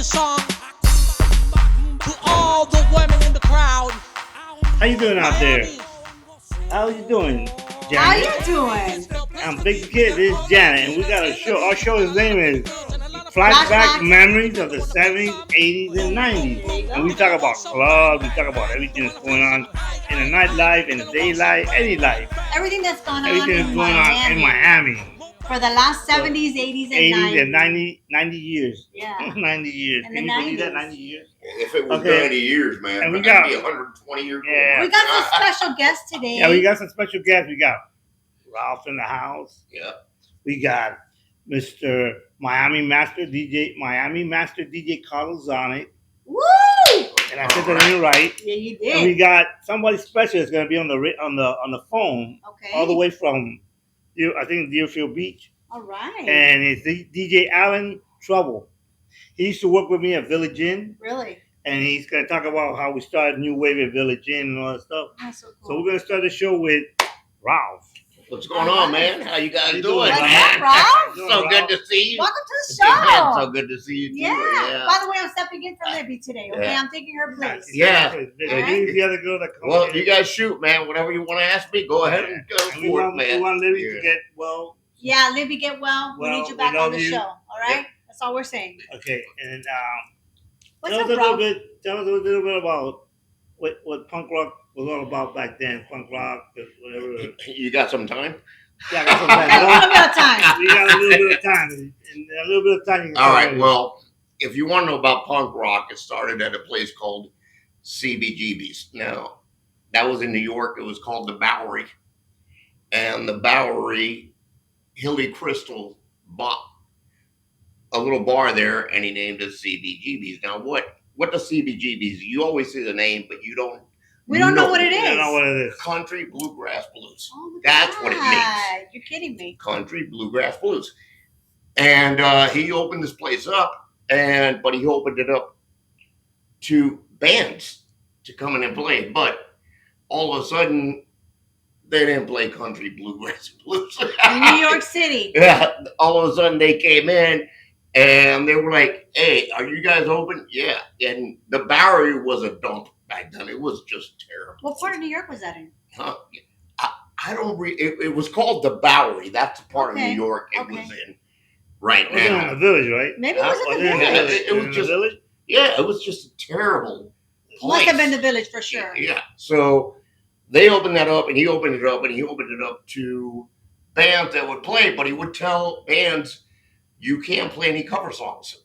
song to all the women in the crowd. How you doing out there? Miami. How you doing, How Janet? you doing? I'm Big Kid. This is Janet, and we got a show. Our show's name is Flashback Flashback. Memories of the 70s, 80s, and 90s. There you And we go. talk about clubs. We talk about everything that's going on in the nightlife, in the day life, any life. Everything that's gone on Everything that's in going on in Miami. for the last 70s, 80s, and 80s 90s. and 90 years. Yeah. 90 years. And Can the you believe that? 90s. 90 years? If it was Okay. 90 years, man, And we that'd got- be 120 years Yeah. We got some special guests today. Yeah, we got some special guests. We got Ralph in the house. Yeah. We got Mr. Miami Master DJ Carlos Zonic. Woo! And I said that name right. Yeah, you And we did. got somebody special that's gonna be on the phone Okay. all the way from I think Deerfield Beach. All right. And it's DJ Alan Trouble. He used to work with me at Village Inn, Really? and he's gonna talk about how we started New Wave at Village Inn and all that stuff. That's so cool. So we're gonna start the show with Ralph. What's going on, man? How you guys How you doing, doing, What's man? up, Ralph? So good to see you. Welcome to the show. So good to see you too. Yeah. By the way, I'm stepping in for Libby today. Okay, Yeah. I'm taking her place. Yeah. He's the other girl that comes Well, in. you guys shoot, man. Whatever you want to ask me, go ahead and go And we for it, want man. Libby Yeah. to get well. Yeah, Libby, get well. We Well, need you we back on love the you. show. All right? That's all we're saying. Okay, and What's tell up, us a Ralph? tell us a little bit about what punk rock was all about back then. Punk rock, whatever. You got some time? Yeah, I got some Got a little bit of time. time. We got a little bit of time, and a little bit of time. You can All right. tell me. Well, if you want to know about punk rock, it started at a place called CBGB's. Now, that was in New York. It was called the Bowery. And the Bowery, Hilly Crystal bought a little bar there, and he named it CBGB's. Now, what the CBGB's? You always see the name, but you don't. We don't know what it I is. don't know what it is. Country bluegrass blues. Oh my That's what it God. You're kidding me. Country bluegrass blues. And he opened this place up, but he opened it up to bands to come in and play. But all of a sudden, they didn't play country bluegrass blues. In New York City. Yeah, all of a sudden they came in and they were like, "Hey, are you guys open?" Yeah. And the Bowery was a dump back then. It was just terrible. What part of New York was that in? Huh? I don't. It was called the Bowery. That's the part of Okay, New York it okay. was in right It was in now. the village, right? Maybe it was in the Was it in village. village? It was in just- the village. Yeah, it was just a terrible Must have been place. the village for sure. Yeah. So they opened that up, and he opened it up, and he opened it up to bands that would play. But he would tell bands, "You can't play any cover songs."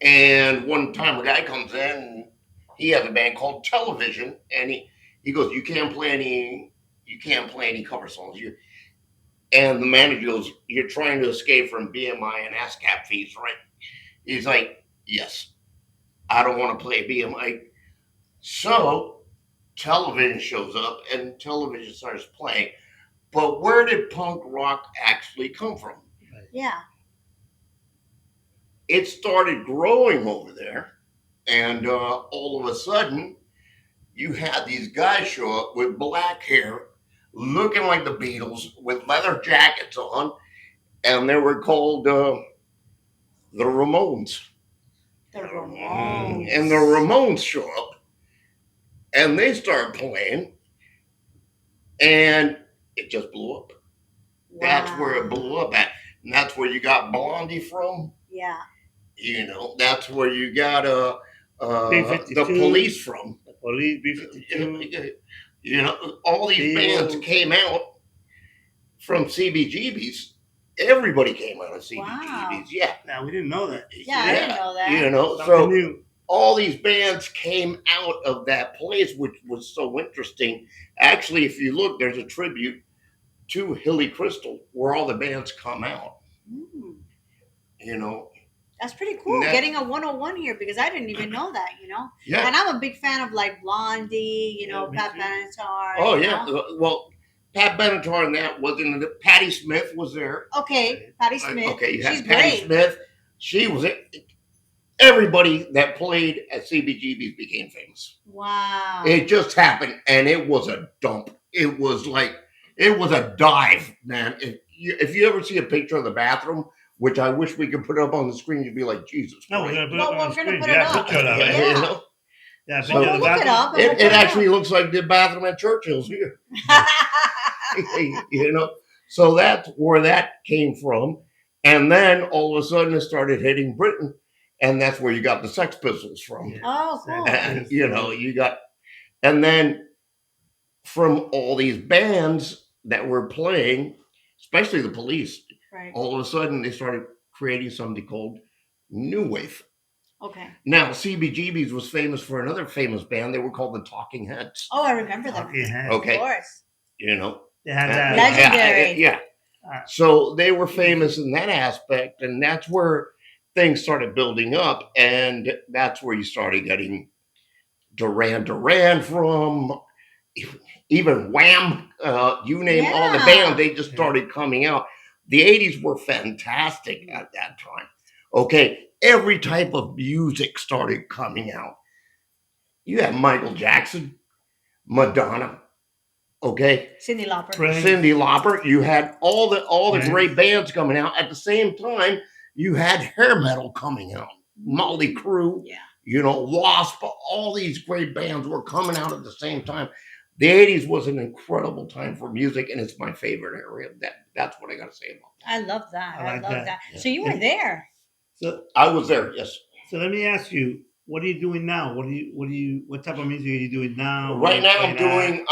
And one time, a guy comes in, and he has a band called Television, and he goes, "You can't play any cover songs." And the manager goes, "You're trying to escape from BMI and ASCAP fees, right?" He's like, "Yes, I don't want to play BMI." So Television shows up, and Television starts playing. But where did punk rock actually come from? Yeah. It started growing over there, and all of a sudden, you had these guys show up with black hair, looking like the Beatles, with leather jackets on, and they were called the Ramones. The Ramones. And the Ramones show up, and they start playing, and it just blew up. That's where it blew up at, and that's where you got Blondie from. Yeah. You know, that's where you got the B-52. Police from. The Police, B-52. You know, all these bands came out from CBGB's. Everybody came out of CBGB's. Wow. Yeah. Now, we didn't know that. Yeah, I didn't know that. You know, Something so new. all these bands came out of that place, which was so interesting. Actually, if you look, there's a tribute to Hilly Crystal where all the bands come out. Mm. You know, That's pretty cool. That- Getting a 101 here because I didn't even know that, yeah. And I'm a big fan of like Blondie, Yeah, me Pat too. Benatar. Oh you yeah. know? Well, Pat Benatar and that wasn't it. Patti Smith was there. Okay, Patti Smith. Okay, you had She's Patti great. Smith. She was it. Everybody that played at CBGB's became famous. Wow. It just happened, and it was a dump. It was a dive, man. If you ever see a picture of the bathroom which I wish we could put up on the screen. You'd be like, Jesus No, we're Christ. gonna put it Well, up on we're the gonna screen. put You it have a up. picture of it, right? You Yeah. know? Yeah, a So- picture We'll of the look it bathroom. up. And we'll It put actually looks like the bathroom at Churchill's here. You know, so that's where that came from. And then all of a sudden it started hitting Britain, and that's where you got the Sex Pistols from. Yeah. Oh, cool. Yes, You know, you got, and then from all these bands that were playing, especially the Police, Right. all of a sudden they started creating something called New Wave. Okay. Now, CBGB's was famous for another famous band. They were called the Talking Heads. Oh, I remember them. Talking Heads. Okay. Of course. You know, They had Uh, that. Legendary. Yeah. Uh, So they were famous in that aspect, and that's where things started building up, and that's where you started getting Duran from, even Wham. You name all the Yeah. bands, they just started coming out. The 80's were fantastic at that time. Okay, every type of music started coming out. You had Michael Jackson, Madonna, okay, Cindy Lauper. Prince. Cyndi Lauper. You had all the Prince. great bands coming out at the same time. You had hair metal coming out, Motley Crue, Yeah. you know, Wasp. All these great bands were coming out at the same time. The 80's was an incredible time for music, and it's my favorite area. That's what I got to say about that. I love that. I I, like love that. that. Yeah. So you were there. So, I was there, yes. so let me ask you, what are you doing now? What type of music are you doing now? What are Right you now, playing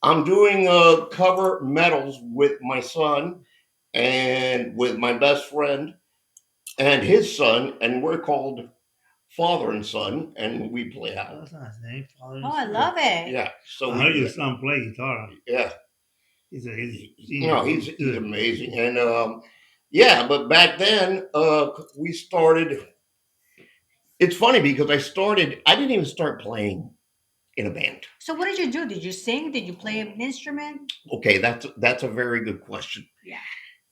I'm doing cover medals with my son and with my best friend and his son, and we're called Father and Son, and we play at? out. What's his name? Father Oh, I Son. love it. Yeah, so I heard your we, son play guitar. yeah, He's no, he's good. amazing, and yeah, but back then we started. It's funny because I didn't even start playing in a band. So what did you do? Did you sing? Did you play an instrument? Okay, that's a very good question. Yeah.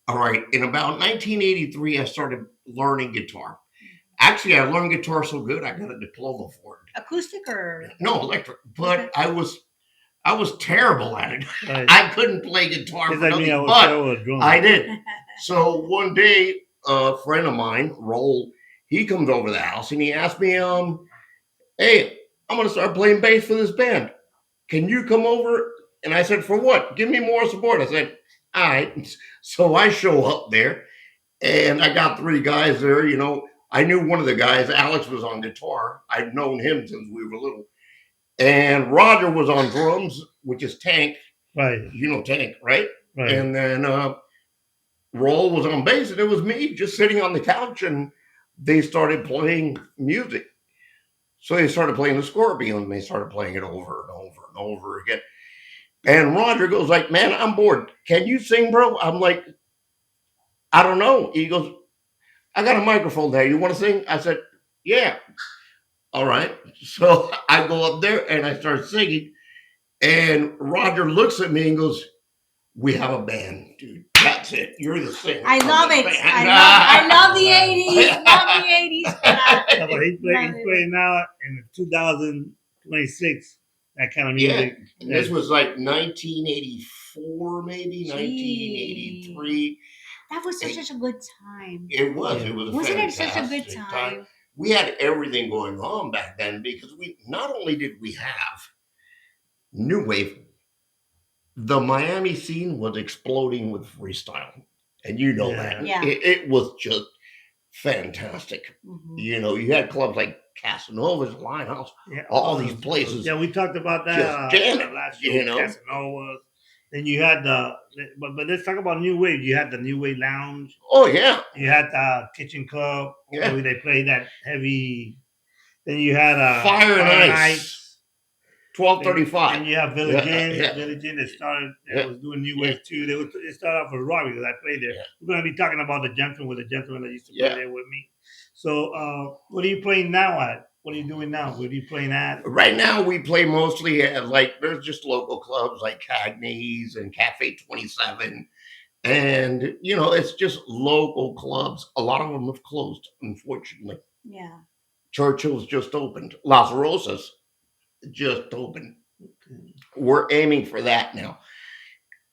All right, in about 1983, I started learning guitar. Actually, I learned guitar so good I got a diploma for it. Acoustic or? No electric, but Okay. I was terrible at it. Right. I couldn't play guitar It's for like me. I nothing, was but terrible at drums. I did. So one day, a friend of mine, Roll, he comes over to the house and he asked me, hey, I'm gonna start playing bass for this band. Can you come over? And I said, for what? Give me more support. I said, all right. So I show up there and I got three guys there, you know. I knew one of the guys, Alex, was on guitar. I'd known him since we were little. And Roger was on drums, which is Tank. Right. You know Tank, right? Right. And then Roll was on bass, and it was me just sitting on the couch, and they started playing music. So they started playing the Scorpion, and they started playing it over and over and over again. And Roger goes like, man, I'm bored. Can you sing, bro? I'm like, I don't know. He goes, I got a microphone there. You want to sing? I said, yeah. All right. So I go up there and I start singing. And Roger looks at me and goes, we have a band, dude. That's it. You're the singer. I of love the it. band." I love the 80s. Love the 80s. No, but he's playing now in 2026. That kind of Yeah. music. This was like 1984, maybe 1983. That was such a good time. It was. Yeah. It was. Wasn't it such a good fantastic time? We had everything going on back then because we not only did we have new wave, the Miami scene was exploding with freestyle, and you know that. Yeah. It was just fantastic. Mhm. You know, you had clubs like Casanova's, Limehouse, Yeah, all these places. Yeah, we talked about that Just jamming, last you year. know? Casanova's. Then you had but let's talk about New Wave. You had the New Wave Lounge. Oh yeah, You had the Kitchen Club. Yeah. Where they played that heavy. Then you had Fire and Ice, And 1235. you have Village Yeah, Inn. yeah. Village Inn that started. Yeah. That was doing New Wave too. They started off with rock because I played there. Yeah. We're gonna be talking about the gentleman with the gentleman that used to Yeah. play there with me. So, what are you playing now at? What are you doing now? What are you playing at? Right now, we play mostly at there's just local clubs like Cagney's and Cafe 27. And, you know, it's just local clubs. A lot of them have closed, unfortunately. Yeah. Churchill's just opened. Las Rosas just opened. We're aiming for that now.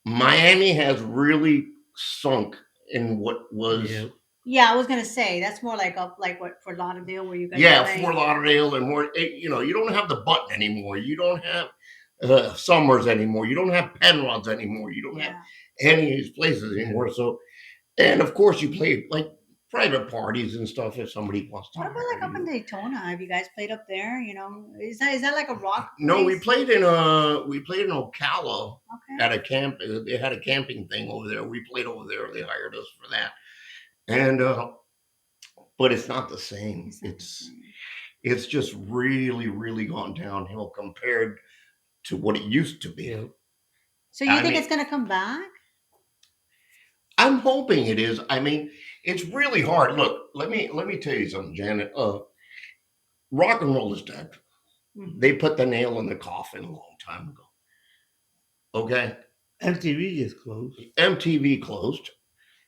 Miami has really sunk in what was Yeah. Yeah, I was gonna say that's more like up like what for Lauderdale where you guys yeah, play. Fort Lauderdale and more. You know, you don't have the Button anymore. You don't have Summers anymore. You don't have Penrod's anymore. You don't have Yeah. any of these places anymore. So, and of course, you play like private parties and stuff if somebody wants to What about hire like up in you. Daytona? Have you guys played up there? You know, is that like a rock No, we place? played in Ocala Okay. at a camp. They had a camping thing over there. We played over there. They hired us for that, and but it's not the same. It's not the same. It's just really, really gone downhill compared to what it used to be. Yeah. So you I think mean- it's gonna come back? I'm hoping it is. I mean, it's really hard. Look, let me tell you something, Janet. Rock and roll is dead. Mhm. They put the nail in the coffin a long time ago. Okay, MTV is closed. MTV closed.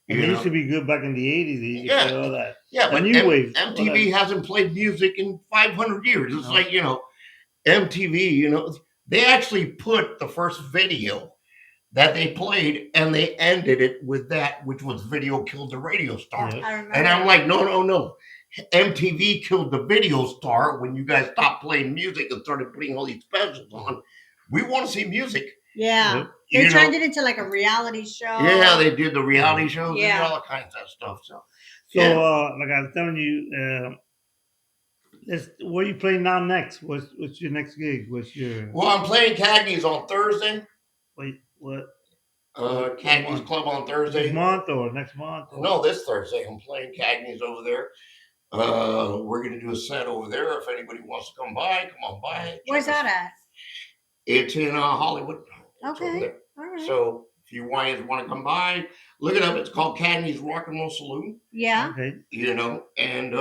And You it used to know? be good back in the 80s. They used to Yeah. play all that. Yeah, The but new wave. MTV hasn't played music in 500 years. It's No. like, you know, MTV, you know, they actually put the first video that they played and they ended it with that, which was Video Killed the Radio Star. Yeah. I remember. And I'm like, no. MTV killed the video star when you guys stopped playing music and started putting all these specials on. We want to see music. yeah. Yep. They You turned know? it into like a reality show. Yeah, they did the reality shows. They did Yeah. all kinds of stuff. So, So, yeah. like I was telling you, what are you playing now next? What's your next gig? What's your Well, I'm playing Cagney's on Thursday. wait? What Cagney's Club on this Thursday. month or next month? Or? No, this Thursday. I'm playing Cagney's over there. We're gonna do a set over there. If anybody wants to come by, come on by. Where's Check us- that at? It's in Hollywood. It's over Okay. there. All right. So if you want to come by, look it up. It's called Cagney's Rock and Roll Saloon. Yeah. Okay. You know, and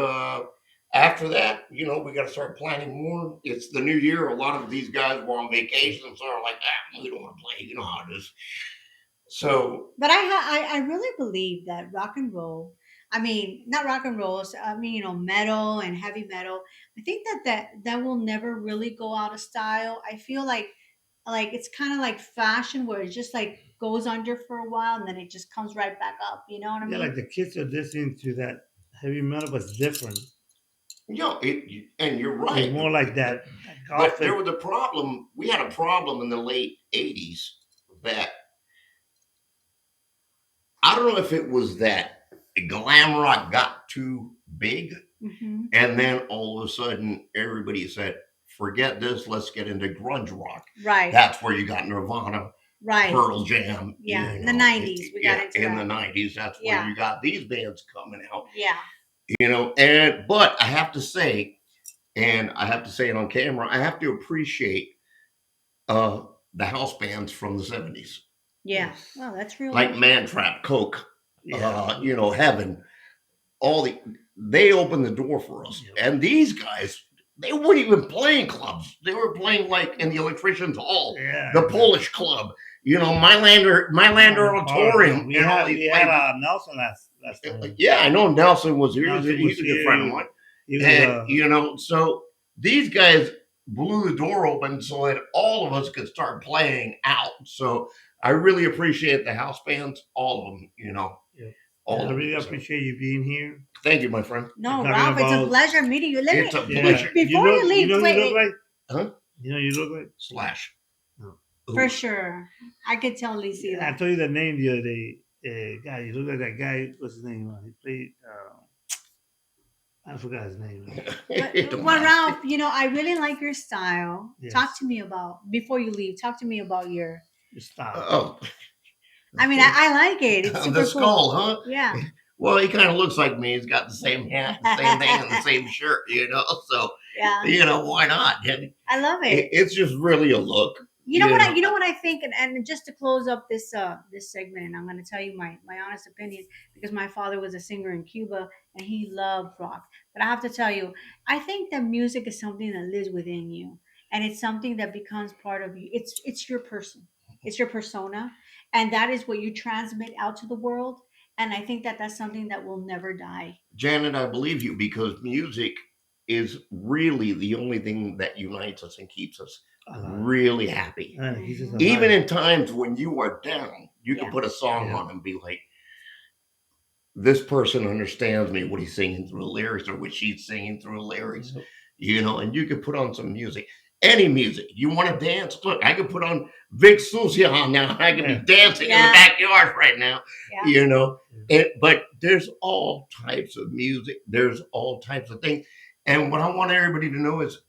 after that, you know, we got to start planning more. It's the new year. A lot of these guys were on vacation, so they're like, we don't want to play. You know how it is. So But I really believe that rock and roll. I mean, not rock and roll. I mean, you know, metal and heavy metal. I think that will never really go out of style. I feel like it's kind of like fashion where it just like goes under for a while and then it just comes right back up. You know what I Yeah, mean? like the kids are listening to that heavy metal, but it's different. you know, and you're right. It's more like that. But there was a problem. We had a problem in the late 80s that I don't know if it was that glam rock got too big, hmm and then all of a sudden everybody said, forget this, let's get into grunge rock. Right. That's where you got Nirvana, right. Pearl Jam. Yeah, you in the know, 90s, we got into in that. the 90s. That's where Yeah. you got these bands coming out. Yeah. You know, but I have to say, and I have to say it on camera, I have to appreciate the house bands from the 70s. Yeah. Well, that's real. Like Mantrap, Coke, Yeah. you know, Heaven, they opened the door for us. Yeah. And these guys, they weren't even playing clubs. They were playing like in the Electricians Hall, Yeah. the Polish Club, you know, Mylander Auditorium. We and all had these Nelson last time. Yeah, I know Nelson was here. Nelson He's was a good here. friend of mine. He was, And, you know, so these guys blew the door open so that all of us could start playing out. So I really appreciate the house bands, all of them, you know. Yeah. All I of really them. So appreciate you being here. thank you, my friend. No, talking Ralph, it's a about- pleasure meeting you. Let It's me, a Yeah. pleasure. Before you leave, you know wait, you look like? Huh? You know you look like? Slash. No. for Ooh. sure. I could totally see I that. told you the name the other day. God, you look like that guy. What's his name? He played. I forgot his name. Well, Ralph, you know, I really like your style. Yes. Talk to me about before you leave. Talk to me about your. Stop. Oh. I mean, I like it. It's super The cool. skull, huh? Yeah. Well, he kind of looks like me. He's got the same hat, the same thing, and the same shirt, you know. So, Yeah. you know, why not? And I love it. it's just really a look. You know what? Yeah. You know what I think, and just to close up this this segment, and I'm going to tell you my honest opinion because my father was a singer in Cuba and he loved rock. But I have to tell you, I think that music is something that lives within you, and it's something that becomes part of you. It's your person, it's your persona, and that is what you transmit out to the world. And I think that that's something that will never die. Janet, I believe you because music is really the only thing that unites us and keeps us really happy. He's just Even in times when you are down, you Yeah. can put a song Yeah. on and be like, this person understands me, what he's singing through the lyrics or what she's singing through the lyrics, and you could put on some music, any music. You want to dance? Look, I could put on Vic Sousa on now. I could be dancing in the backyard right now, but there's all types of music. There's all types of things. And what I want everybody to know is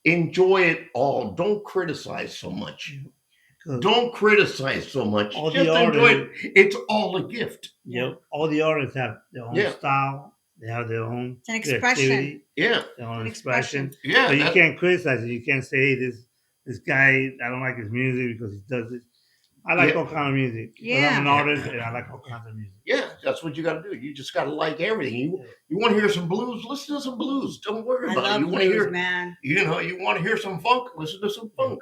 enjoy it all. Don't criticize so much. Don't criticize so much. All Just the enjoy it. artists- It's all a gift. Yep. All the artists have their own style. They have their own It's an expression. creativity, Yeah. their own An expression. Yeah. So you can't criticize it. You can't say, hey, this guy, I don't like his music because he does this. I like all kind of music. Yeah. I'm an artist and I like all kinds of music. Yeah, that's what you got to do. You just got to like everything. You want to hear some blues? Listen to some blues. Don't worry about it. You want to hear, man. You want to hear some funk? Listen to some funk.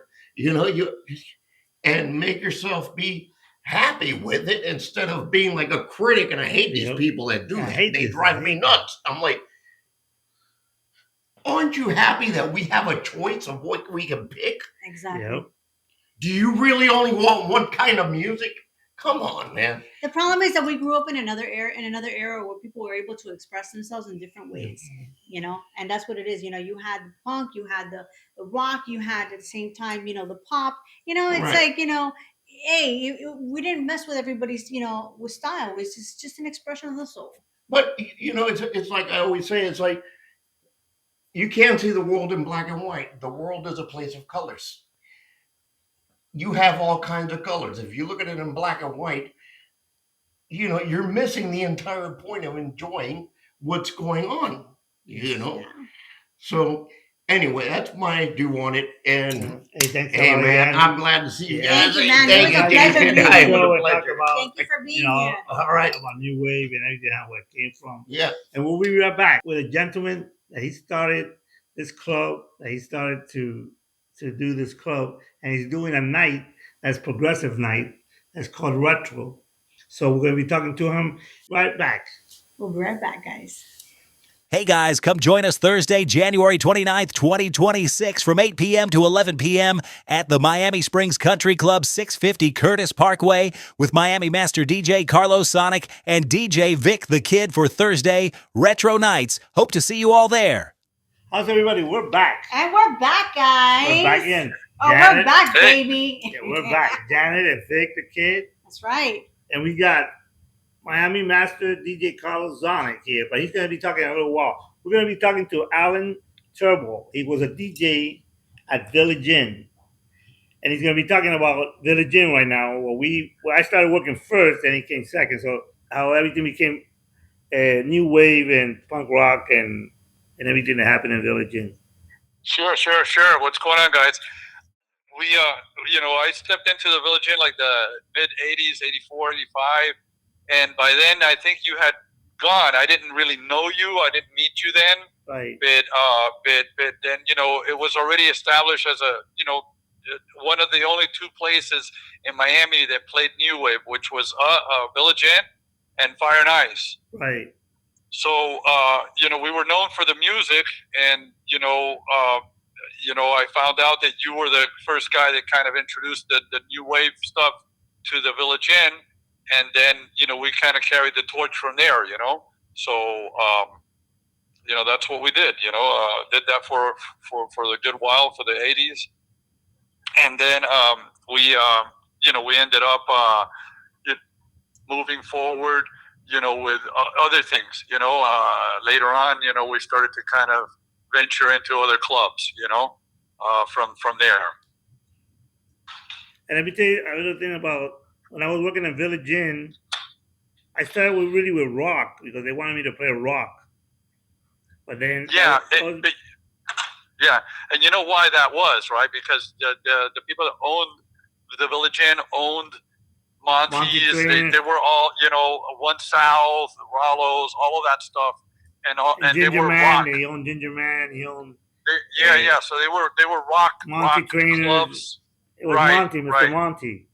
And make yourself be happy with it instead of being like a critic. And I hate these people that do that. They drive me nuts. I'm like, aren't you happy that we have a choice of what we can pick? Exactly. Yep. Do you really only want one kind of music? Come on, man. The problem is that we grew up in another era where people were able to express themselves in different ways, and that's what it is. You had the punk, you had the rock, you had at the same time, the pop. It's like, hey, we didn't mess with everybody's, with style. It's just an expression of the soul. But it's like I always say, it's like you can't see the world in black and white. The world is a place of colors. You have all kinds of colors. If you look at it in black and white, you're missing the entire point of enjoying what's going on, So anyway, that's my do on it. And hey man, I'm glad to see you guys. Thank you, man. It was a pleasure to meet you. Thank you for being here. All right, about new wave and everything, where it came from. Yeah. And we'll be right back with a gentleman that he started this club, that he started to do this club, and he's doing a night that's progressive night that's called Retro. So we're going to be talking to him right back. We'll be right back, guys. Hey guys, come join us Thursday, January 29th, 2026 from 8 p.m. to 11 p.m. at the Miami Springs Country Club, 650 Curtis Parkway with Miami Master DJ Carlos Sonic and DJ Vic the Kid for Thursday Retro Nights. Hope to see you all there. How's everybody? We're back. And we're back, guys. We're back in. Oh, Janet, we're back, baby. Yeah, we're back. Janet and Vic the Kid. That's right. And we got Miami Master DJ Carlos Sonic here, but he's going to be talking a little while. We're going to be talking to Alan Turbo. He was a DJ at Village Inn. And he's going to be talking about Village Inn right now. I started working first and he came second. So how everything became new wave and punk rock and everything that happened in Village Inn. Sure. What's going on, guys? We, I stepped into the Village Inn like the mid 80s, 84, 85. And by then, I think you had gone. I didn't really know you. I didn't meet you then. Right. But then, it was already established as one of the only two places in Miami that played new wave, which was Village Inn and Fire and Ice. Right. So, we were known for the music, and I found out that you were the first guy that kind of introduced the new wave stuff to the Village Inn, and then we kind of carried the torch from there. So that's what we did. Did that for a good while for the 80s, and then we ended up moving forward. With other things, later on, we started to kind of venture into other clubs, from there. And let me tell you another thing about when I was working at Village Inn, I started with rock because they wanted me to play rock. But then and you know why that was, right? Because the people that owned the Village Inn owned Monty's, they were all, One South, Rollo's, all of that stuff, and they were rock. They owned Ginger Man. He owned. So they were rock clubs. It was Monty, Mr. Monty.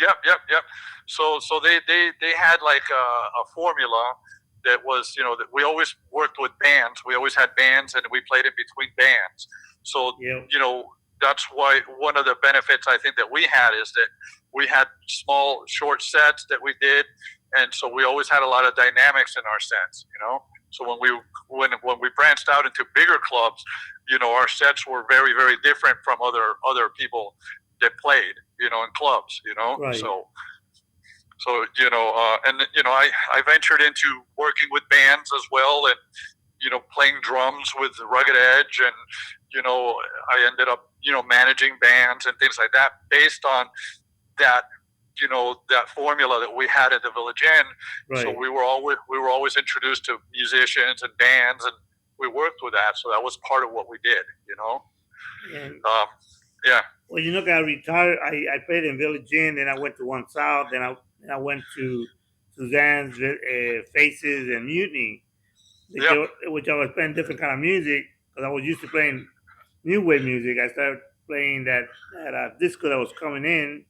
Yep. So they had like a formula that was, that we always worked with bands. We always had bands, and we played in between bands. So that's why one of the benefits I think that we had is that we had small, short sets that we did, and so we always had a lot of dynamics in our sets, So when we branched out into bigger clubs, our sets were very, very different from other people that played, in clubs, Right. I ventured into working with bands as well, and playing drums with Rugged Edge, and I ended up managing bands and things like that based on that that formula that we had at the Village Inn. Right. So we were always introduced to musicians and bands, and we worked with that. So that was part of what we did, And, yeah. well, I retired. I played in Village Inn, then I went to One South, then I went to Suzanne's, Faces, and Mutiny, which I was playing different kind of music because I was used to playing new wave music. I started playing that disco that was coming in.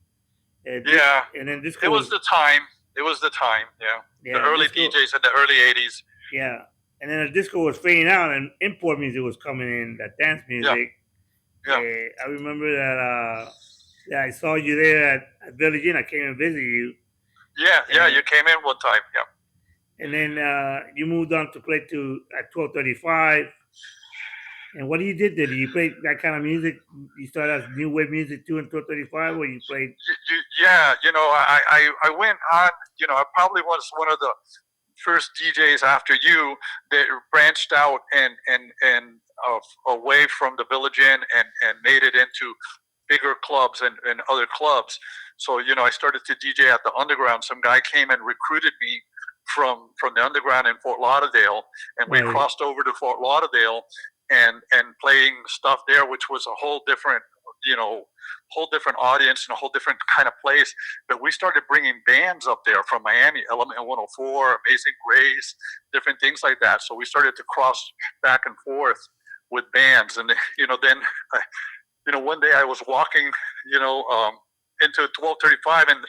Yeah, and then disco it was the time. It was the time. Yeah, the early disco, DJs in the early '80s. Yeah, and then the disco was fading out, and import music was coming in. That dance music. Yeah. I remember that. I saw you there at Village Inn. I came and visited you. Yeah, you came in one time. Yeah. And then you moved on to play at 1235. And what you did there? Did you play that kind of music? You started as new wave music too in 1235, or you played? Yeah, I went on. I probably was one of the first DJs after you that branched out and away from the Village Inn and made it into bigger clubs and other clubs. So I started to DJ at the Underground. Some guy came and recruited me from the Underground in Fort Lauderdale, and we crossed over to Fort Lauderdale and playing stuff there, which was a whole different audience and a whole different kind of place. But we started bringing bands up there from Miami, Element 104, Amazing Grace, different things like that. So we started to cross back and forth with bands. And, then, one day I was walking, into 1235, and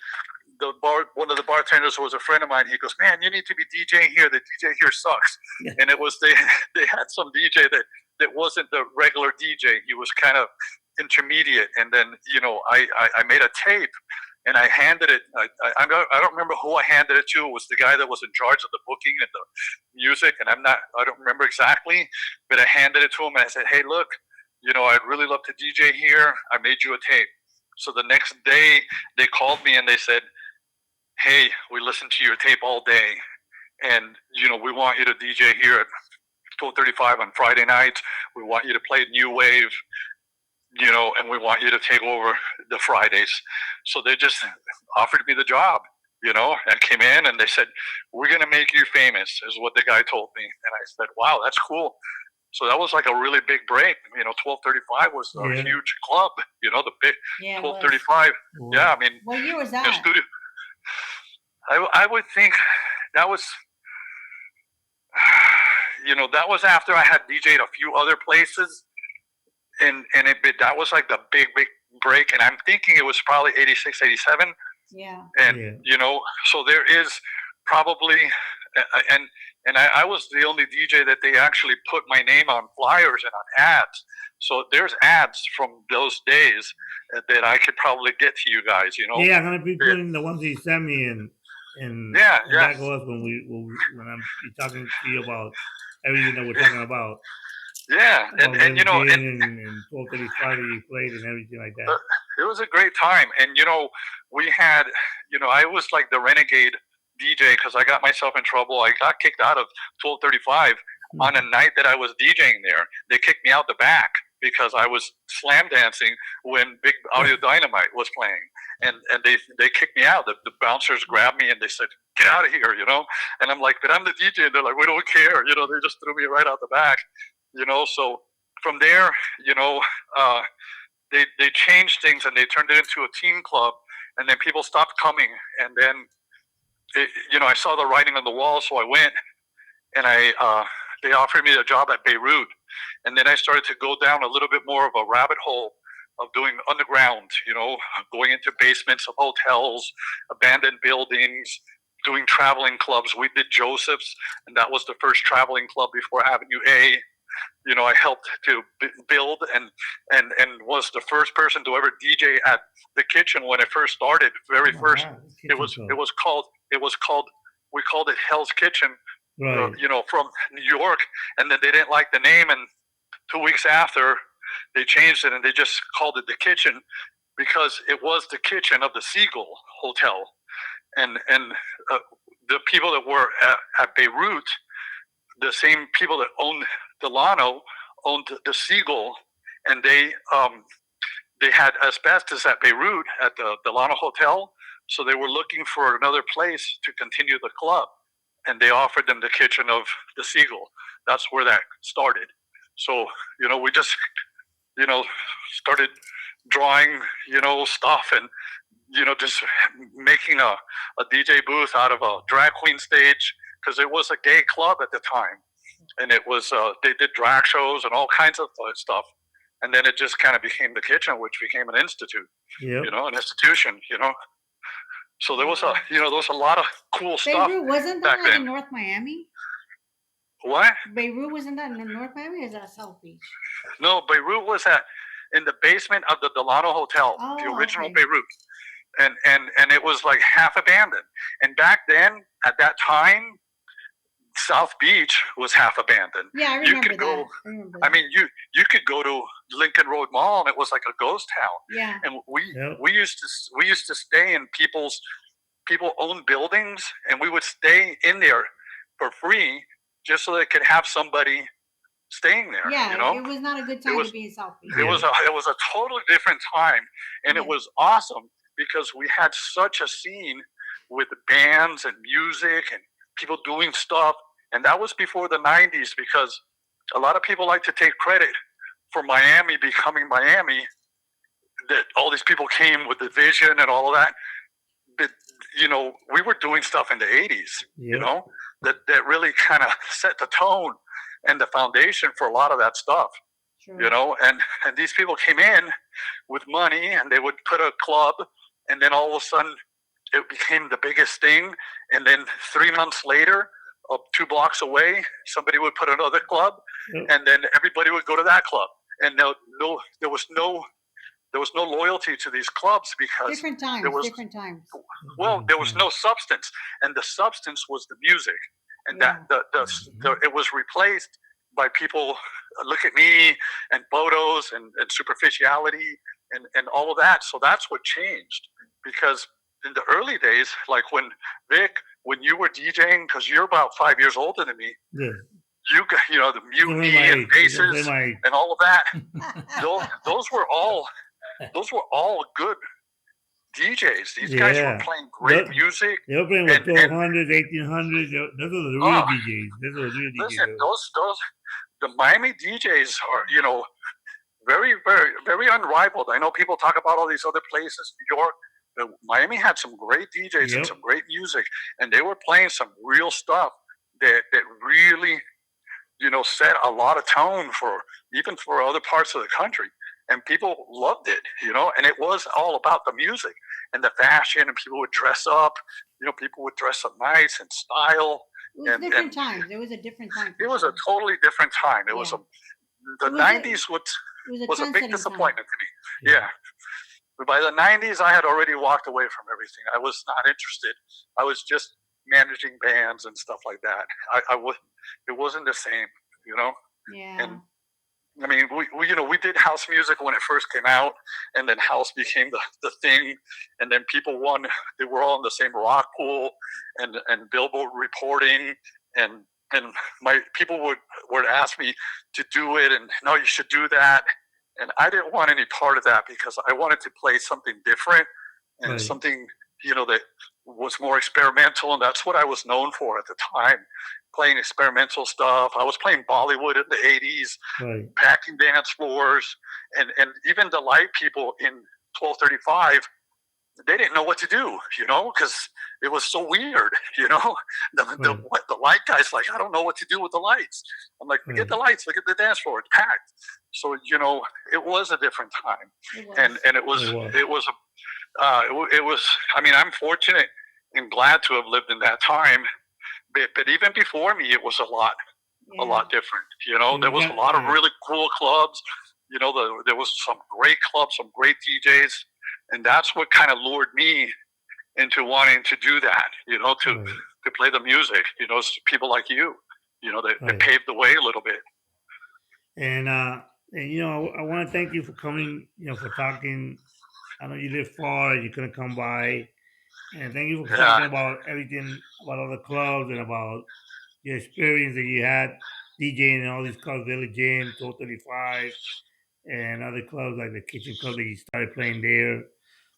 one of the bartenders was a friend of mine. He goes, "Man, you need to be DJing here. The DJ here sucks." Yeah. And it was, they had some DJ that wasn't the regular DJ. He was kind of intermediate. And then, I made a tape and I handed it. I don't remember who I handed it to. It was the guy that was in charge of the booking and the music. And I don't remember exactly, but I handed it to him and I said, "Hey, look, I'd really love to DJ here. I made you a tape." So the next day they called me and they said, "Hey, we listened to your tape all day, and we want you to DJ here at 1235 on Friday nights. We want you to play new wave, and we want you to take over the Fridays." So they just offered me the job. I came in and they said, "We're gonna make you famous," is what the guy told me, and I said, "Wow, that's cool." So that was like a really big break. 1235 was a huge club. The big 1235. Yeah, I mean, what year was that? Studio. I would think that was, that was after I had DJ'd a few other places, and that was like the big break. And I'm thinking it was probably 86, 87. Yeah. And so there is probably, and I was the only DJ that they actually put my name on flyers and on ads. So there's ads from those days that I could probably get to you guys. Yeah, I'm gonna be putting the ones that you sent me in. That was when I'm talking to you about everything that we're talking about. Yeah, and 1235 that you played and everything like that. It was a great time, and we had, I was like the renegade DJ because I got myself in trouble. I got kicked out of 1235 on a night that I was DJing there. They kicked me out the back because I was slam dancing when Big Audio Dynamite was playing, and they kicked me out. The bouncers grabbed me and they said, "Get out of here," And I'm like, "But I'm the DJ." And they're like, "We don't care," They just threw me right out the back, So from there, they changed things and they turned it into a teen club, and then people stopped coming, and then I saw the writing on the wall, so I went, and they offered me a job at Beirut, and then I started to go down a little bit more of a rabbit hole of doing underground, going into basements of hotels, abandoned buildings, doing traveling clubs. We did Joseph's, and that was the first traveling club before Avenue A. I helped to build and was the first person to ever DJ at the kitchen when it first started. It was called we called it Hell's Kitchen, Right. from New York, and then they didn't like the name, and 2 weeks after, they changed it and they just called it the Kitchen because it was the kitchen of the Seagull Hotel, and the people that were at Beirut, the same people that owned Delano owned the Seagull, and they had asbestos at Beirut at the Delano Hotel, so they were looking for another place to continue the club, and they offered them the kitchen of the Seagull. That's where that started. So we just started drawing stuff, and just making a DJ booth out of a drag queen stage, because it was a gay club at the time, and it was they did drag shows and all kinds of stuff, and then it just kind of became the Kitchen, which became an institute, Yep. an institution, So there was a lot of cool stuff. Beirut, wasn't back that like then. in North Miami? What? Beirut, wasn't that in North Miami, or is that South Beach? No, Beirut was in the basement of the Delano Hotel, the original Okay. Beirut. And it was like half abandoned. And back then, at that time, South Beach was half abandoned. Yeah, I You remember could that. go- I remember I that. mean, you could go to Lincoln Road Mall, and it was like a ghost town. Yeah. And Yep. we used to stay in people owned buildings, and we would stay in there for free just so they could have somebody staying there. Yeah, you know, it was not a good time was- to be in South Beach. it was a totally different time, and Yeah. it was awesome because we had such a scene with bands and music and people doing stuff, and that was before the 90's, because a lot of people like to take credit for Miami becoming Miami, that all these people came with the vision and all of that. But we were doing stuff in the 80's, Yep. that really kind of set the tone and the foundation for a lot of that stuff. Sure. And these people came in with money, and they would put a club, and then all of a sudden it became the biggest thing. And then 3 months later, 2 blocks away, somebody would put another club, Yep. and then everybody would go to that club. And there was no loyalty to these clubs because Different times. there was- Different times. there was no substance, and the substance was the music, and Yeah. it was replaced by people look at me and photos and superficiality and all of that. So that's what changed, because in the early days, like when you were DJing, because you're about 5 years older than me, Yeah. you got the mutiny My and age. bases They're my age. and all of that. those were all good DJs. These guys were Yeah. playing great Look, music. They were playing with And- 1200s, 1800s. Those are the real Oh. DJs. Those are the real Listen, DJs. the Miami DJs are very, very, very unrivaled. I know people talk about all these other places, New York. But Miami had some great DJs and Yep. some great music, and they were playing some real stuff that really set a lot of tone for other parts of the country, and people loved it, and it was all about the music and the fashion, and people would dress up, people would dress up nice and style. It was And- different and- times. It was a different time. for It was a sure. totally different time. It was Yeah. the It was a- 90's It was a big trendsetting disappointment to me. Yeah. Yeah. But by the 90's, I had already walked away from everything. I was not interested. I was just managing bands and stuff like that. It wasn't the same, time. Yeah. and I mean, we did house music when it first came out, and then house became the thing, and then they were all in the same rock pool, and Billboard reporting, and my people would ask me to do it, and no, you should do that, and I didn't want any part of that because I wanted to play something different and Right. something that was more experimental, and that's what I was known for at the time, playing experimental stuff. I was playing Bollywood in the 80's, Right. packing dance floors, and even the light people in 1235, they didn't know what to do, because it was so weird, the light guy's like, I don't know what to do with the lights. I'm like, forget Right. the lights, look at the dance floor, it's packed. So it was a different time, It was. and it was. I mean, I'm fortunate and glad to have lived in that time, but even before me, it was a lot different. There was a lot of really cool clubs. There was some great clubs, some great DJs, and that's what kind of lured me into wanting to do that. To to play the music. People like you. They Right. paved the way a little bit. And I want to thank you for coming. For talking. I know you live far, you couldn't come by, and thank you for Yeah. talking about everything about all the clubs and about your experience that you had DJing in all these clubs, Village Inn, 235, and other clubs like the Kitchen Club that you started playing there.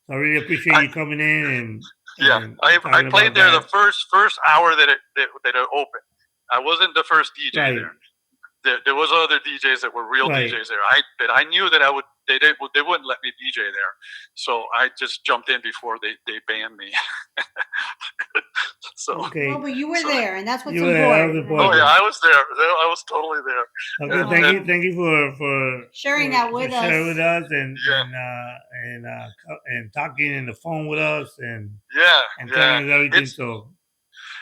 So I really appreciate I, you coming in yeah, and I talking played about there the that. first hour that it opened. I wasn't the first DJ Right, there. There was other DJs that were real right. DJs there. I knew that they wouldn't let me DJ there, so I just jumped in before they banned me. So Okay. Well, but you were so there, and that's what's You were there, that was important. important. oh yeah, I was there. I was totally there. Okay, And thank you for Sharing for, that with for sharing us. with us and Yeah. and talking in the phone with us and yeah, telling us everything.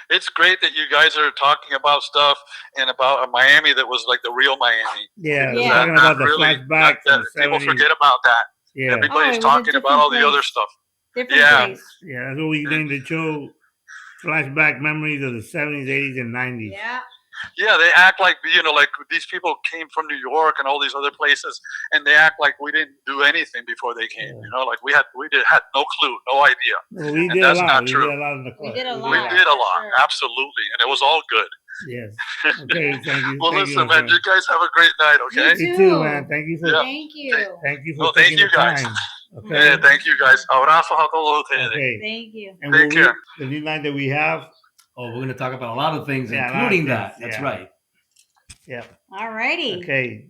It's great that you guys are talking about stuff and about Miami that was like the real Miami. Yeah, we're Yeah. talking about the flashback from the People 70s. forget about that. Yeah, Everybody's it was a talking about different all the other place. stuff. Different Yeah. place. yeah, that's what we named the show. Flashback Memories of the 70s, 80s, and 90s. Yeah. Yeah, they act like like these people came from New York and all these other places, and they act like we didn't do anything before they came. Yeah. Like we had no clue, no idea. Well, we And did a that's lot. not We true. did a lot in the club. We did a We lot. did a for lot, sure. absolutely, and it was all good. Yes. Okay, thank you. Well, thank listen, you, man, you guys have a great night, okay? You You too, man. Thank you for Yeah. Thank you. thank you for No, thank taking you the guys. time. Okay. Yeah, thank you guys. Abrazo a todos ustedes. Okay. Thank you. And Take care. the new line that we have. Oh, we're going to talk about a lot of things, Yeah, a lot of including things, that. That's yeah. right. Yeah. Alrighty. Okay.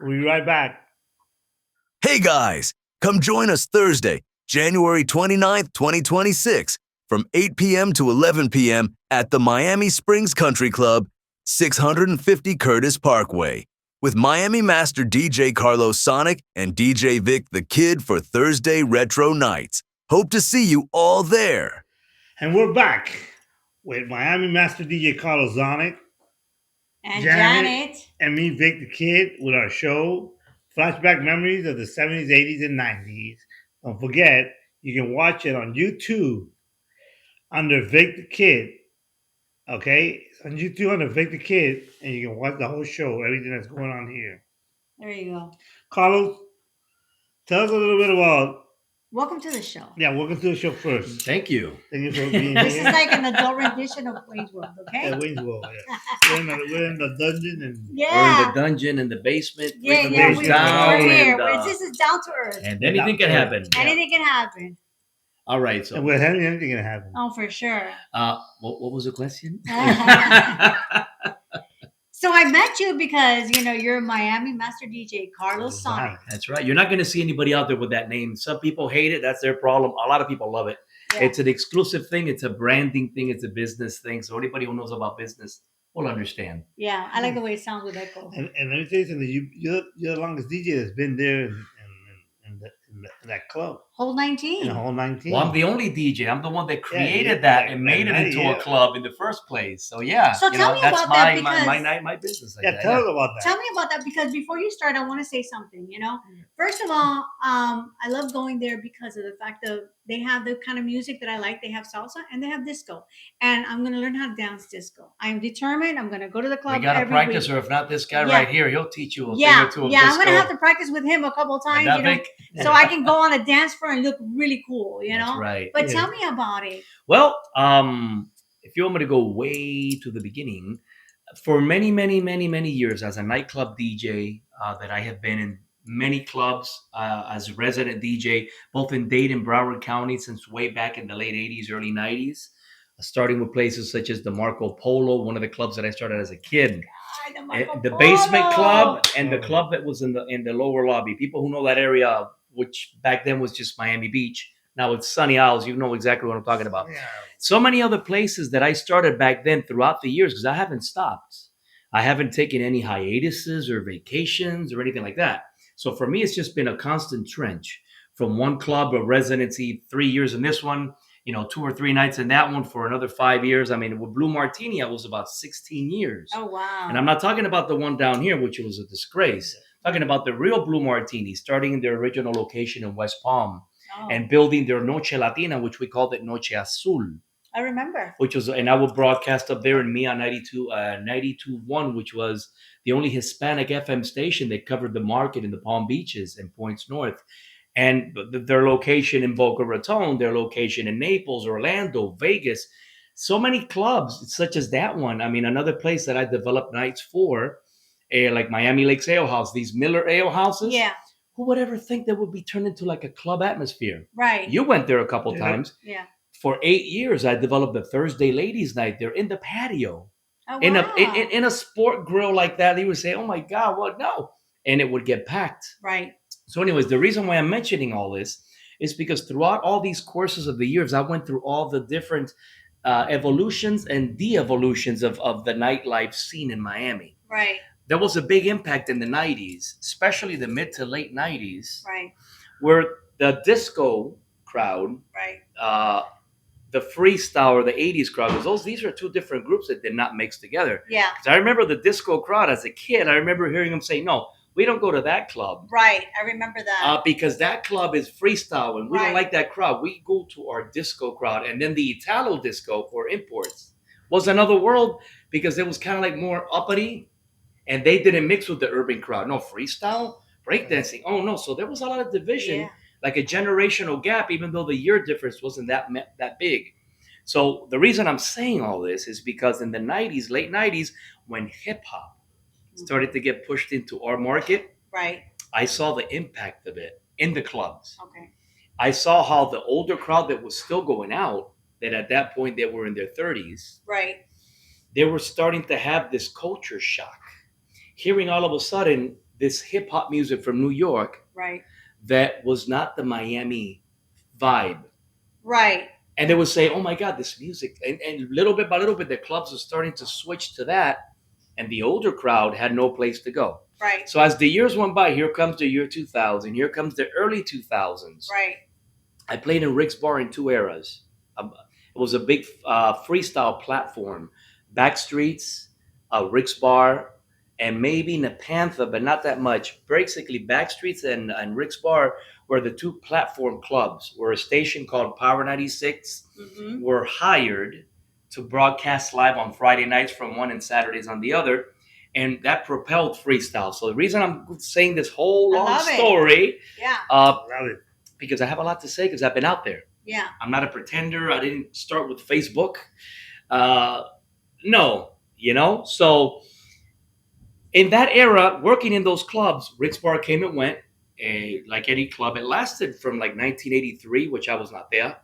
We'll be right back. Hey guys, come join us Thursday, January 29th, 2026, from 8 p.m. to 11 p.m. at the Miami Springs Country Club, 650 Curtis Parkway, with Miami Master DJ Carlos Sonic and DJ Vic the Kid for Thursday Retro Nights. Hope to see you all there. And we're back with Miami Master DJ Carlos Zonic And Janet. Janet. and me, Vic the Kid, with our show, Flashback Memories of the 70s, 80s, and 90s. Don't forget, you can watch it on YouTube under Vic the Kid. Okay? It's on YouTube under Vic the Kid, and you can watch the whole show, everything that's going on here. There you go. Carlos, tell us a little bit about, Welcome to the show. welcome to the show first. Thank you. Thank you for being This is here. like an adult rendition of Wayne's World, okay? Yeah, Wayne's World, yeah. We're in the dungeon and We're in Yeah. the dungeon, in the basement. Yeah, freezing yeah, goes we're down, here. and, This is down to earth. and anything can happen. Anything can happen. All right. So, with anything can happen. Oh, for sure. what was the question? So I met you because, you're Miami Master DJ Carlos Sonic. That's right. You're not going to see anybody out there with that name. Some people hate it. That's their problem. A lot of people love it. Yeah. It's an exclusive thing. It's a branding thing. It's a business thing. So anybody who knows about business will understand. Yeah, I like the way it sounds with Echo. And let me tell you something. You're the longest DJ that's been there in that club. Whole 19. In the whole 19. Well, I'm the only DJ. I'm the one that created yeah, that like- and made it like into yeah. a club in the first place. So yeah, So tell me that's about that my because- night, my business. Like Yeah, that, tell us about that. Tell me about that because before you start, I want to say something. First of all, I love going there because of the fact that they have the kind of music that I like. They have salsa and they have disco, and I'm going to learn how to dance disco. I'm determined. I'm going to go to the club. We got to every practice, week. or if not, this guy Yeah. right here, he'll teach you a Yeah, thing or two of I'm disco. going to have to practice with him a couple times, And that Vic? so I can go on a dance floor and look really cool. That's right. But Yeah. tell me about it. Well, if you want me to go way to the beginning, for many, many, many, many years as a nightclub DJ, that I have been in many clubs as a resident DJ, both in Dade and Broward County since way back in the late 80s, early 90s, starting with places such as the Marco Polo, one of the clubs that I started as a kid. The basement club and the club that was in the lower lobby. People who know that area, which back then was just Miami Beach. Now it's Sunny Isles. You know exactly what I'm talking about. Yeah. So many other places that I started back then throughout the years because I haven't stopped. I haven't taken any hiatuses or vacations or anything like that. So for me, it's just been a constant trench from one club of residency, 3 years in this one, 2 or 3 nights in that one for another 5 years. I mean, with Blue Martini, I was about 16 years. Oh, wow. And I'm not talking about the one down here, which was a disgrace. I'm talking about the real Blue Martini, starting in their original location in West Palm and building their Noche Latina, which we called it Noche Azul. I remember. which was, and I would broadcast up there in me on 92.1, which was the only Hispanic FM station that covered the market in the Palm Beaches and points north. And their location in Boca Raton, their location in Naples, Orlando, Vegas, so many clubs, such as that one. I mean, another place that I developed nights for, like Miami Lakes Ale House, these Miller Ale Houses. Yeah. Who would ever think that would be turned into like a club atmosphere? Right. You went there a couple times. Yeah. For 8 years, I developed a Thursday ladies' night there in the patio, Oh, in wow. in a sport grill like that. He would say, "Oh my God, what? No!" And it would get packed. Right. So, anyways, the reason why I'm mentioning all this is because throughout all these courses of the years, I went through all the different evolutions and de-evolutions of the nightlife scene in Miami. Right. There was a big impact in the 90s, especially the mid to late 90s, Right. where the disco crowd, Right. the freestyle or the 80s crowd, because these are two different groups that did not mix together. Yeah. Because I remember the disco crowd as a kid, I remember hearing them say, "No, we don't go to that club." Right. I remember that. Because that club is freestyle and we Right. don't like that crowd. We go to our disco crowd. And then the Italo disco for imports was another world because it was kind of like more uppity and they didn't mix with the urban crowd. No, freestyle, breakdancing. Oh, no. So there was a lot of division, Yeah. like a generational gap, even though the year difference wasn't that big. So the reason I'm saying all this is because in the 90s, late 90s, when hip hop started to get pushed into our market, Right. I saw the impact of it in the clubs. Okay. I saw how the older crowd that was still going out, that at that point they were in their 30s, Right. they were starting to have this culture shock. Hearing all of a sudden this hip hop music from New York Right. that was not the Miami vibe. Right. And they would say, "Oh my God, this music." And little bit by little bit, the clubs are starting to switch to that. And the older crowd had no place to go. Right. So as the years went by, here comes the year 2000. Here comes the early 2000s. Right. I played in Rick's Bar in two eras. It was a big freestyle platform. Backstreets, Rick's Bar, and maybe Nepantha, but not that much. Basically, Backstreets and Rick's Bar were the two platform clubs where a station called Power 96 Mm-hmm. were hired to broadcast live on Friday nights from one and Saturdays on the other. And that propelled freestyle. So the reason I'm saying this whole I long love it. story, Yeah. Love it. because I have a lot to say because I've been out there. Yeah. I'm not a pretender. I didn't start with Facebook. No, So in that era, working in those clubs, Rick's Bar came and went. Like any club, it lasted from like 1983, which I was not there.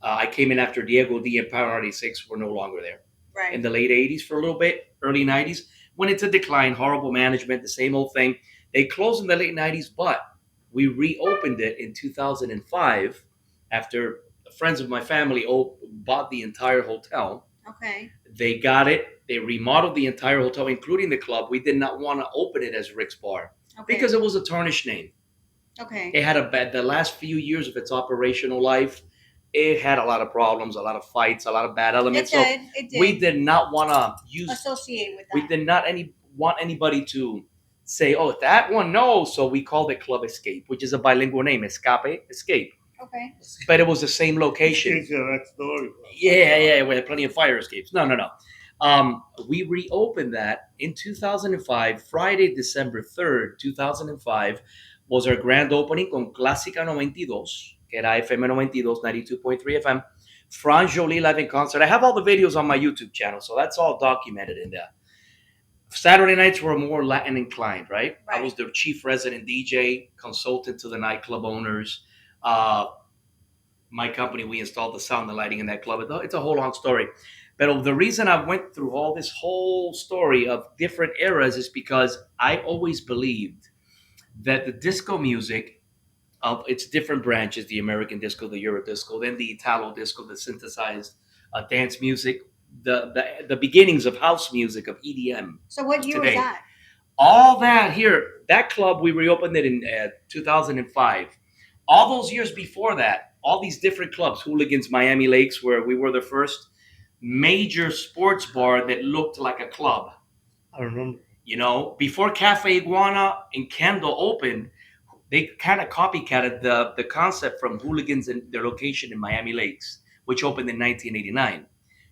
I came in after Diego D and Power 96 were no longer there. Right. In the late 80s for a little bit, early 90s, went into decline, horrible management, the same old thing. They closed in the late 90s, but we reopened it in 2005 after friends of my family bought the entire hotel. Okay. They got it. They remodeled the entire hotel, including the club. We did not want to open it as Rick's Bar Okay. because it was a tarnished name. Okay. It had the last few years of its operational life, it had a lot of problems, a lot of fights, a lot of bad elements. It did. It did. We did not want to use. Associate with that. We did not want anybody to say, "Oh, that one, no." So we called it Club Escape, which is a bilingual name, Escape. Okay. But it was the same location. Change that story. Yeah, we had plenty of fire escapes. No. We reopened that in 2005, Friday, December 3rd, 2005, was our grand opening con Clásica 92, que era FM 92, 92.3 FM. Franz Jolie live in concert. I have all the videos on my YouTube channel, so that's all documented in there. Saturday nights were more Latin inclined, right? I was the chief resident DJ, consultant to the nightclub owners. My company, we installed the sound and lighting in that club. It's a whole long story. But the reason I went through all this whole story of different eras is because I always believed that the disco music of its different branches, the American disco, the Euro disco, then the Italo disco, the synthesized dance music, the beginnings of house music, of EDM. So what year today. was that? All that here, that club, we reopened it in 2005. All those years before that, all these different clubs, Hooligans, Miami Lakes, where we were the first major sports bar that looked like a club. I remember. Before Cafe Iguana and Kendall opened, they kind of copycatted the concept from Hooligans and their location in Miami Lakes, which opened in 1989.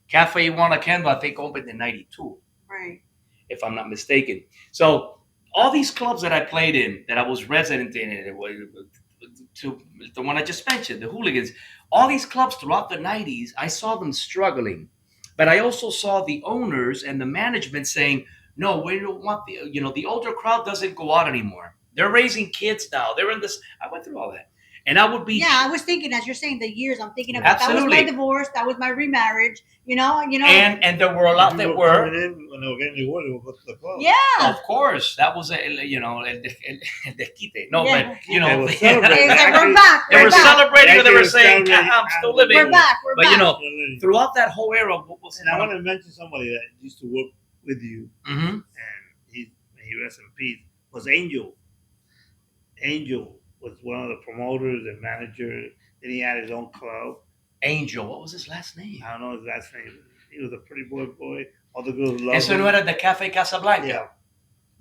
Cafe Juan Oquendo, I think, opened in 92. Right. If I'm not mistaken. So all these clubs that I played in, that I was resident in, it was to the one I just mentioned, the Hooligans, all these clubs throughout the 90s, I saw them struggling. But I also saw the owners and the management saying, no, we don't want the older crowd doesn't go out anymore. They're raising kids now. They're in this. I went through all that. And I would be. Yeah, I was thinking as you're saying the years. I'm thinking about Absolutely. that was my divorce. That was my remarriage. You know. And there were a lot that were. Coming in, when they were getting divorced, they would go to the club. Yeah. Of course, that was el desquite. No, Yeah. but They were It's celebrating. like, we're back. They were back. celebrating, or they were saying, Celebrating. I'm still living. We're back. We're But back. throughout that whole era, what was And I want to mention somebody that used to work with you, Mm-hmm. and he rests in peace, was Angel. Angel was one of the promoters and managers. Then he had his own club. Angel, what was his last name? I don't know his last name. He was a pretty boy. All the girls loved Eso him. no era de Cafe Casablanca? Yeah.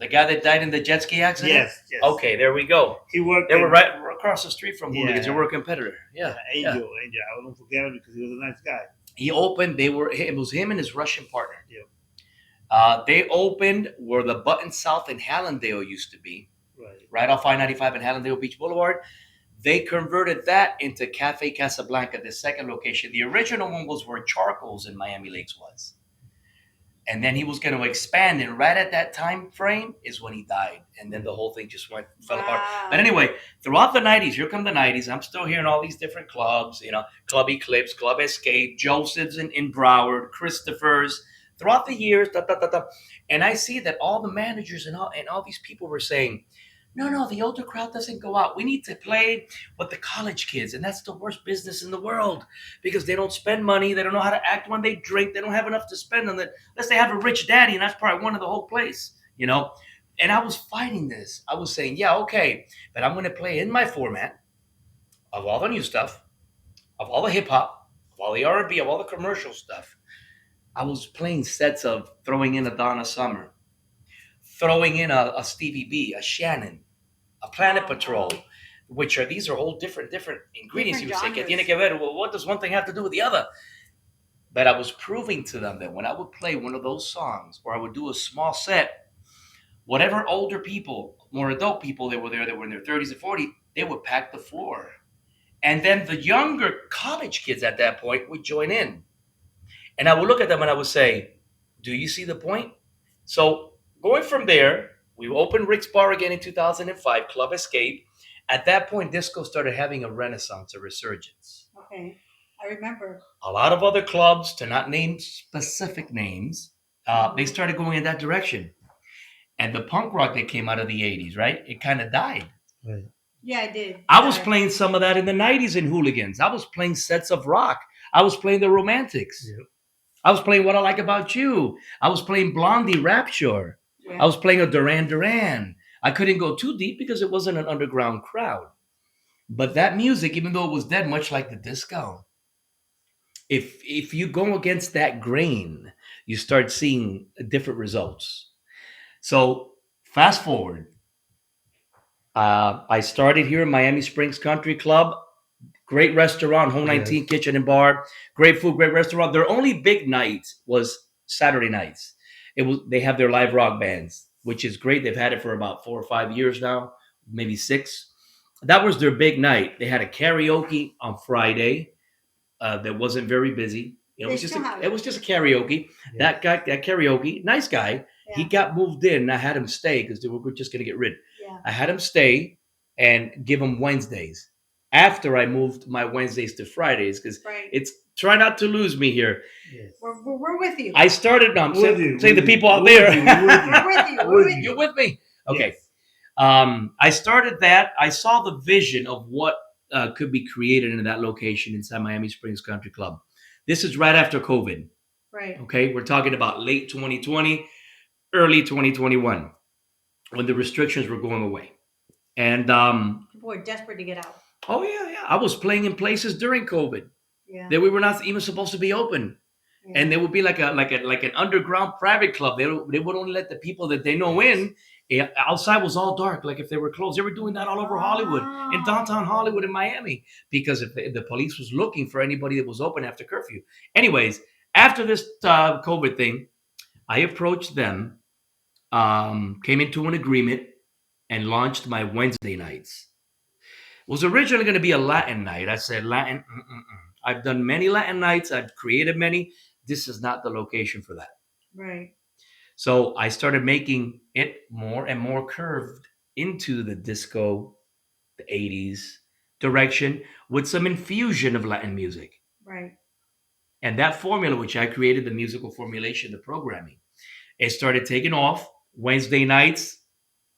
The guy that died in the jet ski accident? Yes. Okay, there we go. He worked. They were right across the street from Hooligans. Yeah. They were a competitor. Yeah. Angel. I don't forget him because he was a nice guy. He opened, it was him and his Russian partner. Yeah. They opened where the Button South in Hallandale used to be, right off I-95 and Hallandale Beach Boulevard. They converted that into Cafe Casablanca, the second location. The original one was where Charcoals in Miami Lakes was. And then he was going to expand, and right at that time frame is when he died. And then the whole thing just fell apart. But anyway, throughout the 90s, here come the 90s. I'm still hearing all these different clubs, Club Eclipse, Club Escape, Joseph's in Broward, Christopher's. Throughout the years, and I see that all the managers and all these people were saying, no, the older crowd doesn't go out. We need to play with the college kids. And that's the worst business in the world because they don't spend money. They don't know how to act when they drink. They don't have enough to spend on it unless they have a rich daddy. And that's probably one of the whole place, And I was fighting this. I was saying, yeah, okay, but I'm going to play in my format of all the new stuff, of all the hip hop, of all the R&B, of all the commercial stuff. I was playing sets of throwing in a Donna Summer, throwing in a Stevie B, a Shannon, a Planet Patrol, these are whole different ingredients. You would say, ¿Qué tiene que ver? Well, what does one thing have to do with the other? But I was proving to them that when I would play one of those songs, or I would do a small set, whatever older people, more adult people that were there, that were in their 30s and 40s, they would pack the floor. And then the younger college kids at that point would join in. And I would look at them and I would say, do you see the point? So going from there, we opened Rick's Bar again in 2005, Club Escape. At that point, disco started having a renaissance, a resurgence. Okay, I remember. A lot of other clubs, to not name specific names, they started going in that direction. And the punk rock that came out of the 80s, right? It kind of died. Right. Yeah, I did. I was playing some of that in the 90s in Hooligans. I was playing sets of rock. I was playing the Romantics. Yep. I was playing What I Like About You. I was playing Blondie Rapture. Yeah. I was playing a Duran Duran. I couldn't go too deep because it wasn't an underground crowd. But that music, even though it was dead, much like the disco, if you go against that grain, you start seeing different results. So fast forward. I started here in Miami Springs Country Club. Great restaurant, Home 19 Kitchen and Bar. Great food, great restaurant. Their only big night was Saturday nights. They have their live rock bands, which is great. They've had it for about 4 or 5 years now, maybe 6. That was their big night. They had a karaoke on Friday that wasn't very busy. It was just a karaoke. Yeah. That karaoke, nice guy. Yeah. He got moved in. I had him stay because we're just going to get rid. Yeah. I had him stay and give him Wednesdays. After I moved my Wednesdays to Fridays, because it's try not to lose me here. Yes. We're with you. I started. No, I'm saying the people out We're there. We're with you. You're with me. Okay. Yes. I started that. I saw the vision of what could be created in that location inside Miami Springs Country Club. This is right after COVID. Right. Okay, we're talking about late 2020, early 2021, when the restrictions were going away, and People were desperate to get out. oh yeah, I was playing in places during COVID Yeah. that we were not even supposed to be open, and there would be like an underground private club. They would only let the people that they know in outside was all dark, like if they were closed. They were doing that all over Hollywood, in downtown Hollywood, in Miami, because if the police was looking for anybody that was open after curfew. Anyways, after this COVID thing, I approached them, came into an agreement, and launched my Wednesday nights. It was originally going to be a Latin night. I said, Latin, I've done many Latin nights. I've created many. This is not the location for that. Right. So I started making it more and more curved into the disco, the 80s direction with some infusion of Latin music. Right. And that formula, which I created, the musical formulation, the programming, it started taking off. Wednesday nights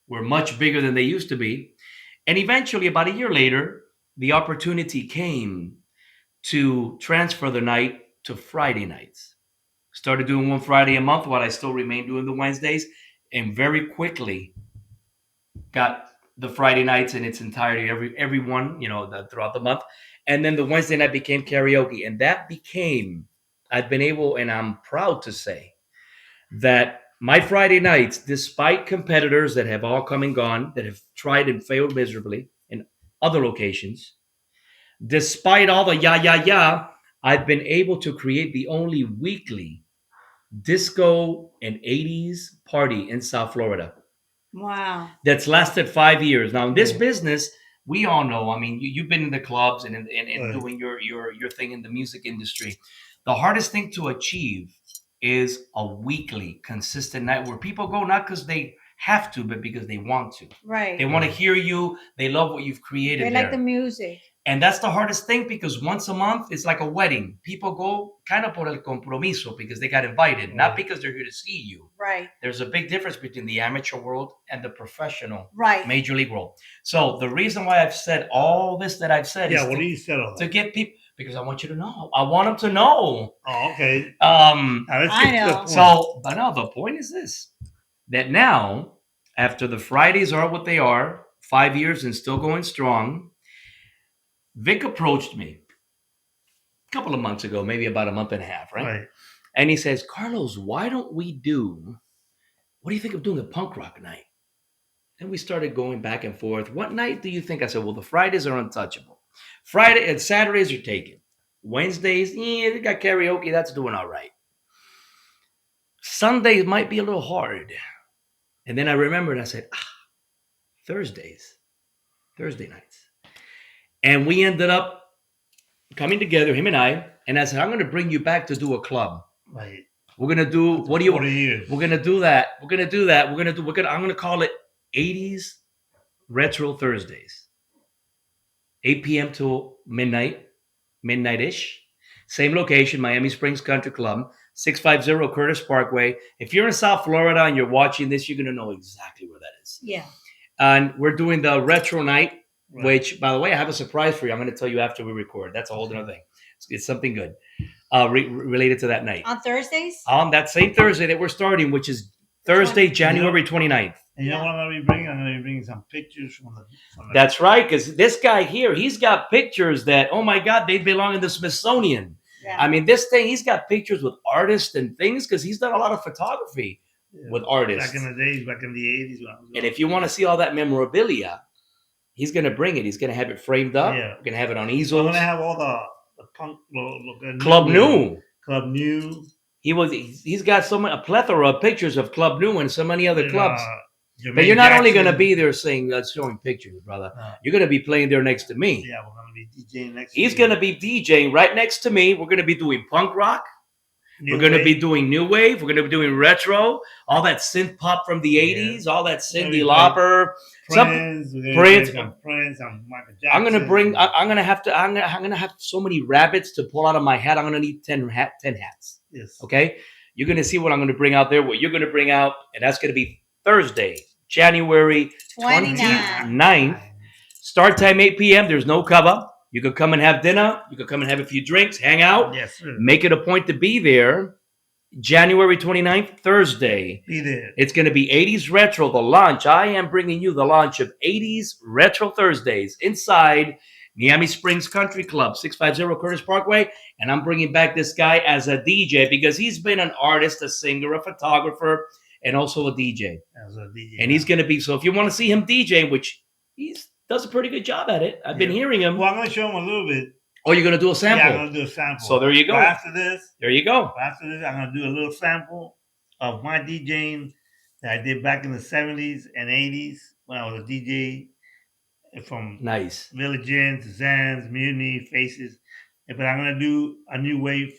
were much bigger than they used to be. And eventually, about a year later, the opportunity came to transfer the night to Friday nights. Started doing one Friday a month while I still remained doing the Wednesdays, and very quickly got the Friday nights in its entirety, everyone, throughout the month. And then the Wednesday night became karaoke. And that became, I've been able, and I'm proud to say, that my Friday nights, despite competitors that have all come and gone, that have tried and failed miserably in other locations, despite all the I've been able to create the only weekly disco and 80s party in South Florida. Wow. That's lasted 5 years. Now, in this business, we all know, I mean, you've been in the clubs and doing your thing in the music industry. The hardest thing to achieve is a weekly, consistent night where people go not because they have to, but because they want to. Right. They want to hear you. They love what you've created. They like the music. And that's the hardest thing, because once a month, it's like a wedding. People go kind of por el compromiso, because they got invited, not because they're here to see you. Right. There's a big difference between the amateur world and the professional major league world. So the reason why I've said all this that I've said is to get people, because I want you to know. I want them to know. Oh, okay. I know. So, but no, the point is this, that now, after the Fridays are what they are, 5 years and still going strong, Vic approached me a couple of months ago, maybe about a month and a half, right? And he says, Carlos, why don't we what do you think of doing a punk rock night? And we started going back and forth. What night do you think? I said, well, the Fridays are untouchable. Friday and Saturdays are taken. Wednesdays, they got karaoke. That's doing all right. Sundays might be a little hard. And then I remembered, I said, Thursday nights. And we ended up coming together, him and I said, I'm going to bring you back to do a club. Right. We're going to do, what do you want? Years. We're going to do that. I'm going to call it 80's Retro Thursdays. 8 p.m. till midnight-ish. Same location, Miami Springs Country Club, 650 Curtis Parkway. If you're in South Florida and you're watching this, you're going to know exactly where that is. Yeah. And we're doing the retro night, which, by the way, I have a surprise for you. I'm going to tell you after we record. That's a whole other thing. It's something good related to that night. On Thursdays? On that same Thursday that we're starting, which is Thursday, January 29th. And you know what I'm going to be bringing? I'm going to be bringing some pictures from the That's right, because this guy here, he's got pictures that, oh my God, they belong in the Smithsonian. Yeah. I mean, this thing, he's got pictures with artists and things, because he's done a lot of photography with artists. Back in the days, back in the 80s. And if you want to see all that memorabilia, he's going to bring it. He's going to have it framed up. Yeah. We're going to have it on easels. I'm going to have all the punk Club New. Club New. He's got a plethora of pictures of Club New and so many other clubs. But you're not only going to be there showing pictures, brother. You're going to be playing there next to me. Yeah, we're going to be DJing next to He's going to be DJing right next to me. We're going to be doing punk rock. We're going to be doing new wave. We're going to be doing retro. All that synth pop from the 80s. All that Cyndi Lauper. Prince. Michael Jackson. I'm going to have so many rabbits to pull out of my hat. I'm going to need 10 hats. Yes. Okay? You're going to see what I'm going to bring out there, what you're going to bring out, and that's going to be Thursday, January 29th. Start time 8 p.m. There's no cover. You could come and have dinner. You could come and have a few drinks, hang out. Yes, sir. Make it a point to be there. January 29th, Thursday. Be there. It's going to be 80's Retro, the launch. I am bringing you the launch of 80's Retro Thursdays inside Miami Springs Country Club, 650 Curtis Parkway. And I'm bringing back this guy as a DJ because he's been an artist, a singer, a photographer, and also a DJ. As a DJ. And he's going to be, so if you want to see him DJ, which he does a pretty good job at it. I've been hearing him. Well, I'm going to show him a little bit. Oh, you're going to do a sample? Yeah, I'm going to do a sample. So there you go. But after this, I'm going to do a little sample of my DJing that I did back in the 70s and 80s when I was a DJ from Village Inn to Zans, Mutiny, Faces. But I'm going to do a new wave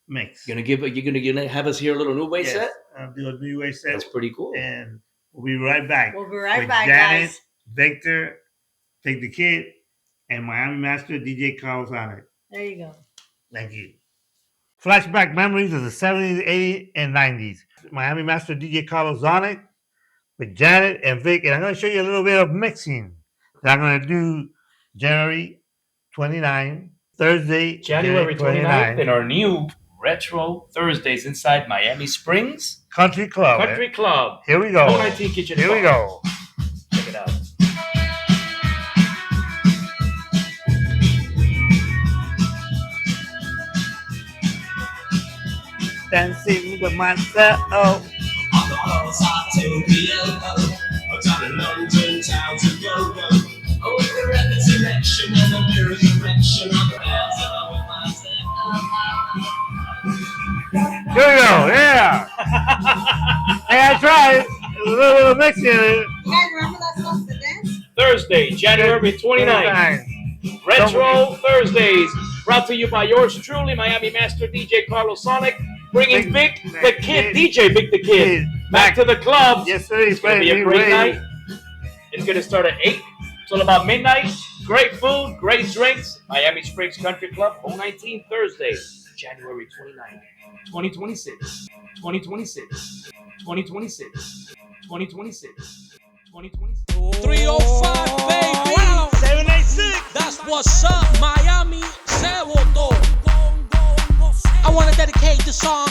mix. You're going to have us hear a little new wave set? I'll do a new wave set. That's pretty cool. And we'll be right back. We'll be right with back, Janet, guys. Victor, Take the Kid, and Miami Master DJ Carlos on it. There you go. Thank you. Flashback Memories of the 70s, 80s, and 90s. Miami Master DJ Carlos Zonic with Janet and Vic. And I'm going to show you a little bit of mixing that I'm going to do January 29, Thursday, January 29th in our new Retro Thursdays inside Miami Springs Country Club. Here we go. 19 Kitchen Here we go. Check it out. Dancing with myself. On the horse I took I'm down in London town to go. Oh, the record selection and the mirror direction on the bells with myself. Here we go, yeah. Hey, I tried. A little bit of mixing in it. You guys remember that song, The Dance? Thursday, January 29th. Retro Thursdays, brought to you by yours truly, Miami Master DJ Carlos Sonic, bringing Vic the Kid, DJ Vic the Kid, back to the clubs. Yes, sir. It's going to be a great night. It's going to start at 8 till about midnight. Great food, great drinks. Miami Springs Country Club, 019 Thursday, January 29th, 2026. 2026. 2026. 2026. 2026. 305, baby. 786. That's what's up, Miami. Se votó. I want to dedicate the song